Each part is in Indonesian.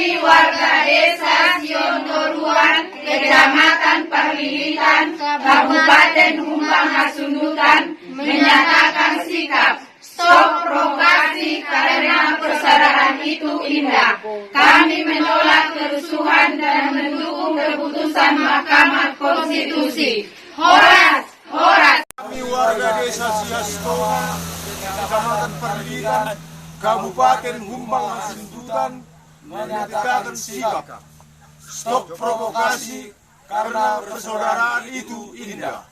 Kami warga Desa Siondoruan, Kecamatan Perlilitan, Kabupaten Humbang Hasundutan, menyatakan sikap stop provokasi karena persaudaraan itu indah. Kami menolak kerusuhan dan mendukung keputusan Mahkamah Konstitusi. Horas! Horas! Kami warga Desa Siondoruan, Kecamatan Perlilitan, Kabupaten Humbang Hasundutan, menyatakan sikap stop provokasi karena persaudaraan itu indah.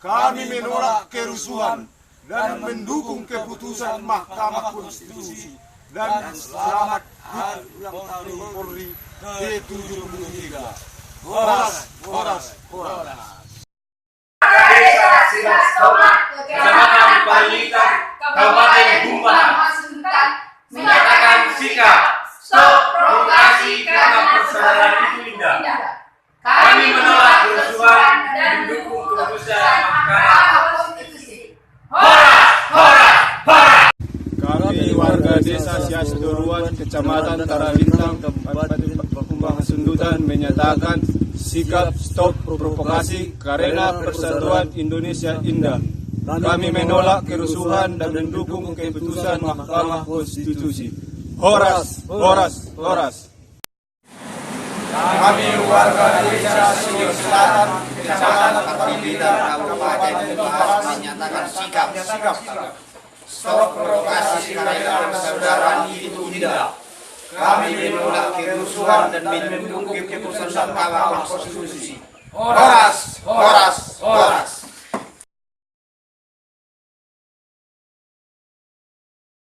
Kami menolak kerusuhan dan mendukung keputusan Mahkamah Konstitusi dan selamat hari ulang tahun Polri ke-73. Horas, horas, horas. Desa Siondoruan, Kecamatan Perlilitan, Kabupaten Humbang Hasundutan, menyatakan sikap stop provokasi karena persaudaraan itu indah. Kami menolak kerusuhan dan mendukung keputusan Mahkamah Konstitusi. Horas, horas, horas. Kami warga Desa Siondoruan, Kecamatan Taralintang, Kabupaten Humbang Hasundutan, menyatakan sikap stop provokasi karena persatuan Indonesia indah. Kami menolak kerusuhan dan mendukung keputusan Mahkamah Konstitusi. Horas, horas, horas. Kami warga Desa Sion Selatan, Kecamatan Perlilitan, Kabupaten Humbang menyatakan sikap stop provokasi karena persaudaraan itu indah. Kami menolak kerusuhan dan mendukung keputusan Mahkamah Konstitusi. Horas, horas, horas.